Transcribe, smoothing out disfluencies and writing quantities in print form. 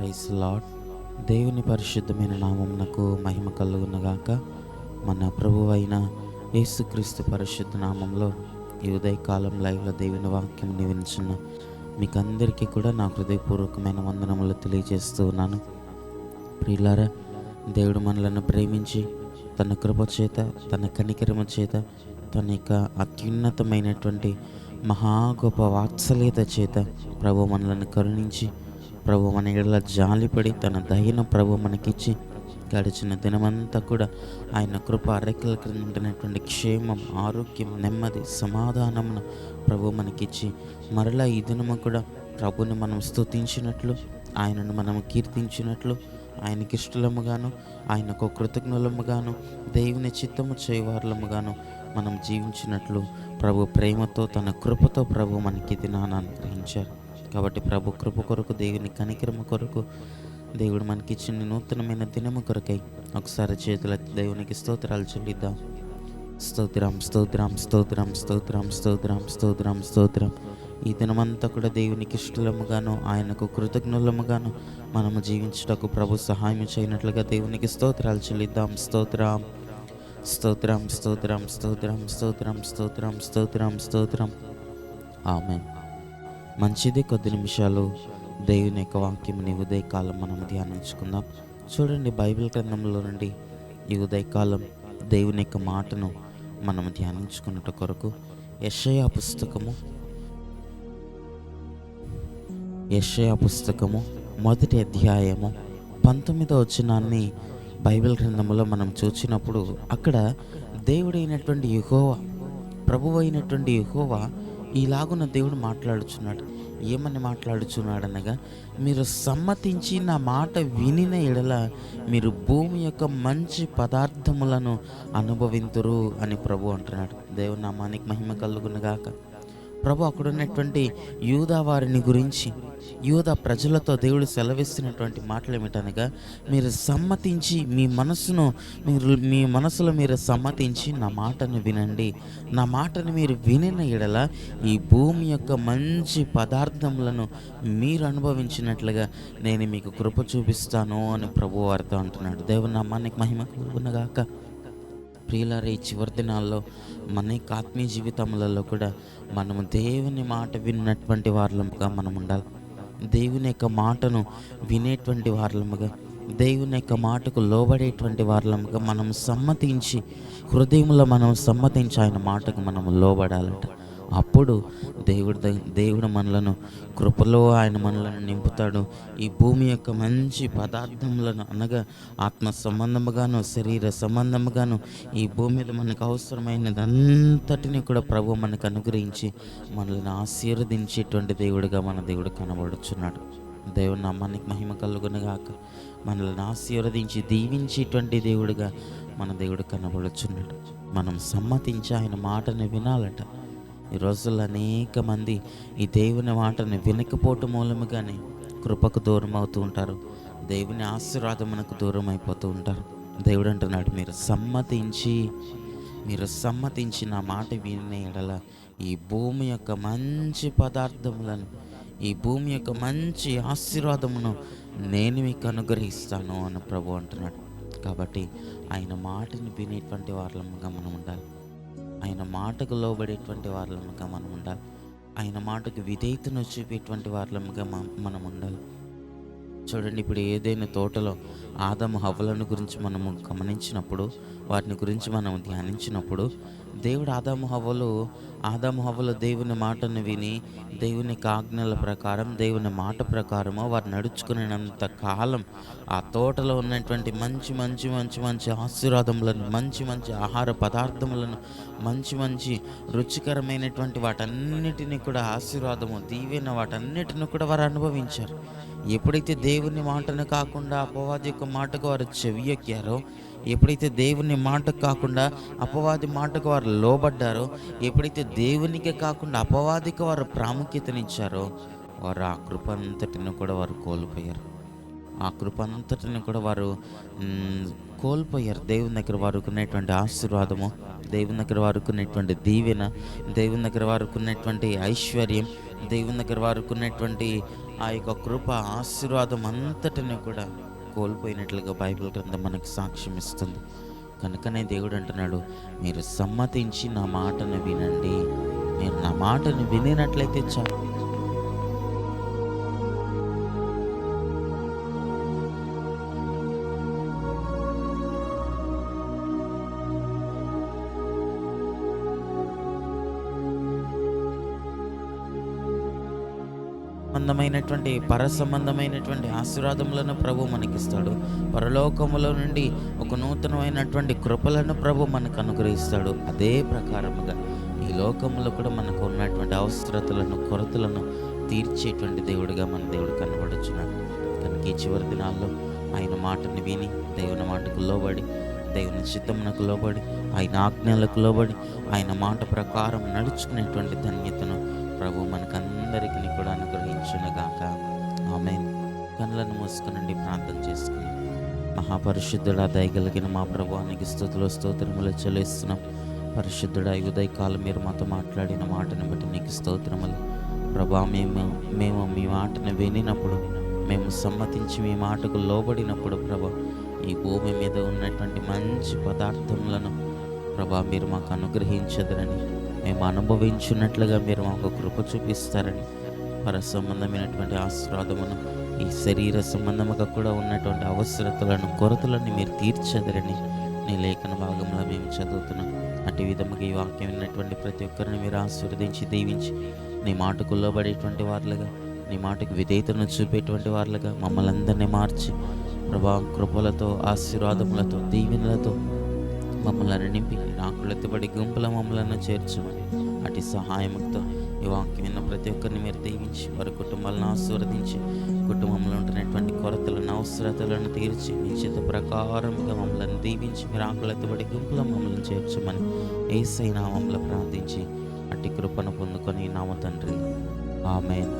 Praise lord. దేవుని పరిశుద్ధమైన నామమునకు మహిమ కలుగునగాక. మన ప్రభువు అయిన యేసుక్రీస్తు పరిశుద్ధ నామంలో ఈ ఉదయకాలం లైవ్లో దేవుని వాక్యం వినిచున్న మీకందరికీ కూడా నా హృదయపూర్వకమైన వందనములు తెలియజేస్తూ ఉన్నాను. ప్రియులారా, దేవుడు మనలను ప్రేమించి తన కృప చేత, తన కనికరము చేత, తన యొక్క అత్యున్నతమైనటువంటి మహా గొప్ప వాత్సల్యత చేత ప్రభు మనలను కరుణించి, ప్రభు మన ఎడల జాలిపడి తన దయను ప్రభు మనకిచ్చి గడిచిన దినమంతా కూడా ఆయన కృప రెక్కల క్రింద ఉంటున్నటువంటి క్షేమం, ఆరోగ్యం, నెమ్మది, సమాధానమును ప్రభు మనకిచ్చి మరలా ఈ దినము కూడా ప్రభుని మనం స్తుతించినట్లు, ఆయనను మనం కీర్తించినట్లు, ఆయనకి ఇష్టలముగాను, ఆయనకు కృతజ్ఞులముగాను, దేవుని చిత్తము చేయవారులముగాను మనం జీవించినట్లు ప్రభు ప్రేమతో తన కృపతో ప్రభు మనకి దినాన్ని అనుగ్రహించారు. కాబట్టి ప్రభు కృప కొరకు, దేవుని కనికరమ కొరకు, దేవుడు మనకిచ్చిన నూతనమైన దినము కొరకై ఒకసారి చేతుల దేవునికి స్తోత్రాలు చెల్లిద్దాం. స్తోత్రం, స్తోత్రం, స్తోత్రం, స్తోత్రం, స్తోత్రం, స్తోత్రం, స్తోత్రం. ఈ దినమంతా కూడా దేవునికి ఇష్టలముగాను, ఆయనకు కృతజ్ఞులముగాను మనము జీవించుటకు ప్రభు సహాయం చేయనట్లుగా దేవునికి స్తోత్రాలు చెల్లిద్దాం. స్తోత్రం, స్తోత్రం, స్తోత్రం, స్తోత్రం, స్తోత్రం, స్తోత్రం, స్తోత్రం, స్తోత్రం. ఆమేన్. మంచిది. కొద్ది నిమిషాలు దేవుని యొక్క వాక్యంని ఉదయకాలం మనం ధ్యానించుకుందాం. చూడండి, బైబిల్ గ్రంథంలో నుండి ఈ ఉదయకాలం దేవుని యొక్క మాటను మనం ధ్యానించుకున్నట్టు కొరకు యెషయా పుస్తకము మొదటి అధ్యాయము 19వ వచనాన్ని బైబిల్ గ్రంథంలో మనం చూసినప్పుడు అక్కడ దేవుడైనటువంటి యెహోవా, ప్రభువు అయినటువంటి యెహోవా ఇలాగున దేవుడు మాట్లాడుచున్నాడు. ఏమని మాట్లాడుచున్నాడు అనగా, మీరు సమ్మతించి నా మాట వినిన ఎడల మీరు భూమి యొక్క మంచి పదార్థములను అనుభవింతురు అని ప్రభు అంటున్నాడు. దేవుని నామానికి మహిమ కలుగునుగాక. ప్రభు అక్కడ ఉన్నటువంటి యూదా వారిని గురించి, యూదా ప్రజలతో దేవుడు సెలవిస్తున్నటువంటి మాటలు ఏమిటనగా, మీరు సమ్మతించి మీ మనసులో మీరు సమ్మతించి నా మాటను వినండి. నా మాటను మీరు వినిన ఎడల ఈ భూమి యొక్క మంచి పదార్థములను మీరు అనుభవించినట్లుగా నేను మీకు కృప చూపిస్తాను అని ప్రభు వారితో అంటున్నాడు. దేవుని నామానికి మహిమ కలుగునుగాక. ప్రియులారా, ఈ చివరి దినాల్లో మన యొక్క ఆత్మీయ జీవితములలో కూడా మనము దేవుని మాట విన్నటువంటి వారముగా మనం ఉండాలి. దేవుని యొక్క మాటను వినేటువంటి వారముగా, దేవుని యొక్క మాటకు లోబడేటువంటి వారముగా మనం సమ్మతించి, హృదయంలో మనం సమ్మతించి ఆయన మాటకు మనం లోబడాలట. అప్పుడు దేవుడు మనలను కృపలో ఆయన మనలను నింపుతాడు. ఈ భూమి యొక్క మంచి పదార్థములను అనగా ఆత్మ సంబంధముగాను, శరీర సంబంధముగాను ఈ భూమి మీద మనకు అవసరమైనది అంతటిని కూడా ప్రభు మనకు అనుగ్రహించి మనల్ని ఆశీర్వదించేటువంటి దేవుడిగా మన దేవుడు కనబడుచున్నాడు. దేవుని నామానికి మహిమ కలుగునుగాక. మనల్ని ఆశీర్వదించి దీవించేటువంటి దేవుడిగా మన దేవుడు కనబడుచున్నాడు. మనం సమ్మతించి ఆయన మాటని వినాలట. ఈ రోజుల్లో అనేక మంది ఈ దేవుని మాటను వినకపోవటం మూలముగానే కృపకు దూరం అవుతూ ఉంటారు. దేవుని ఆశీర్వాదమునకు దూరం అయిపోతూ ఉంటారు. దేవుడు అంటున్నాడు, మీరు సమ్మతించి నా మాట వినే ఎడల ఈ భూమి యొక్క మంచి పదార్థములను, ఈ భూమి యొక్క మంచి ఆశీర్వాదమును నేను మీకు అనుగ్రహిస్తాను అని ప్రభు అంటున్నాడు. కాబట్టి ఆయన మాటని వినేటువంటి వారముగా మనం ఉండాలి. ఆయన మాటకు లోబడేటువంటి వారముగా మనం ఉండాలి. ఆయన మాటకు విధేయతను చూపేటువంటి వారముగా మనం ఉండాలి. చూడండి, ఇప్పుడు ఏదైనా తోటలో ఆదాము హవ్వలను గురించి మనము గమనించినప్పుడు, వాటిని గురించి మనం ధ్యానించినప్పుడు, దేవుడు ఆదాము హవ్వలు దేవుని మాటను విని, దేవుని ఆజ్ఞల ప్రకారం, దేవుని మాట ప్రకారము వారు నడుచుకునేంత కాలం ఆ తోటలో ఉన్నటువంటి మంచి మంచి మంచి మంచి ఆశీర్వాదములను, మంచి మంచి ఆహార పదార్థములను, మంచి మంచి రుచికరమైనటువంటి వాటన్నిటిని కూడా, ఆశీర్వాదము, దీవెన, వాటన్నిటిని కూడా వారు అనుభవించారు. ఎప్పుడైతే దేవుని మాటను కాకుండా అపవాది యొక్క మాటకు వారు చెవియెక్కారో, ఎప్పుడైతే దేవుని మాటకు కాకుండా అపవాది మాటకు వారు లోబడ్డారో, ఎప్పుడైతే దేవునికి కాకుండా అపవాదికి వారు ప్రాముఖ్యతనిచ్చారో, వారు ఆ కృపంతటిని కూడా వారు కోల్పోయారు. ఆ కృపంతటిని కూడా వారు కోల్పోయారు. దేవుని దగ్గర వారికి ఉన్నటువంటి ఆశీర్వాదము, దేవుని దగ్గర వారికి ఉన్నటువంటి దీవెన, దేవుని దగ్గర వారికి ఉన్నటువంటి ఐశ్వర్యం, దేవుని దగ్గర వారికి ఉన్నటువంటి ఆ యొక్క కృప, ఆశీర్వాదం అంతటిని కూడా కోల్పోయినట్లుగా బైబిల్ గ్రంథం మనకి సాక్ష్యం ఇస్తుంది. కనుకనే దేవుడు అంటున్నాడు, మీరు సమ్మతించి నా మాటను వినండి. మీరు నా మాటను వినినట్లయితే చాలు. సంబంధమైనటువంటి ఆశీర్వాదములను ప్రభు మనకిస్తాడు. పరలోకములో నుండి ఒక నూతనమైనటువంటి కృపలను ప్రభు మనకు అనుగ్రహిస్తాడు. అదే ప్రకారముగా ఈ లోకంలో కూడా మనకు ఉన్నటువంటి అవసరతలను, కొరతలను తీర్చేటువంటి దేవుడిగా మన దేవుడు కనబడుచున్నాడు. కనుక ఈ చివరి దినాల్లో ఆయన మాటని విని, దేవుని మాటకు లోబడి, దేవుని చిత్తమునకు లోబడి, ఆయన ఆజ్ఞలకు లోబడి, ఆయన మాట ప్రకారం నడుచుకునేటువంటి ధన్యతను ప్రభు మనకందరికీ కూడా అనుగ్రహించునుగాక. ఆమేన్. కళ్ళను మూసుకునండి, ప్రార్థన చేసుకుని. మహాపరిశుద్ధుడా, దయగలిగిన మా ప్రభువానికి స్తుతులు స్తోత్రములు చెల్లిస్తున్నాం. పరిశుద్ధుడా, ఈ ఉదయకాలం మీరు మాతో మాట్లాడిన మాటను బట్టి నీకు స్తోత్రములు. ప్రభా, మేము మీ మాటను వినినప్పుడు, మేము సమ్మతించి మీ మాటకు లోబడినప్పుడు ప్రభా, ఈ భూమి మీద ఉన్నటువంటి మంచి పదార్థములను ప్రభా మీరు మాకు అనుగ్రహించదరని, మేము అనుభవించున్నట్లుగా మీరు మాకు కృప చూపిస్తారని, పర సంబంధమైనటువంటి ఆశీర్వాదమును, ఈ శరీర సంబంధముగా కూడా ఉన్నటువంటి అవసరతలను, కొరతలను మీరు తీర్చదరని నీ లేఖన భాగంలో మేము చదువుతున్నాం. అటు విధముగా ఈ వాక్యం విన్నటువంటి ప్రతి ఒక్కరిని మీరు ఆశీర్వదించి, దీవించి, నీ మాటకు లోబడేటువంటి వారులుగా, నీ మాటకు విధేయతను చూపేటువంటి వారులుగా మమ్మల్ని అందరినీ మార్చి ప్రభా, కృపలతో, ఆశీర్వాదములతో, దీవెనలతో మమ్మల్ని నింపి నాకులెత్తబడి గుంపుల మమ్మలను చేర్చమని, అటు సహాయముతో ఈ వాక్యం విన్న ప్రతి ఒక్కరిని మీరు దీవించి, వారి కుటుంబాలను ఆశీర్వదించి, కుటుంబంలో ఉంటున్నటువంటి కొరతలను, అవసరతలను తీర్చి, మీ చిత్త ప్రకారముగా మమ్మల్ని దీవించి, మీరు ఆకులెత్తబడి గుంపుల మమ్మల్ని చేర్చమని యేసయ్య నామములో ప్రార్థించి అట్టి కృపను పొందుకొని నామ తండ్రి, ఆమేన్.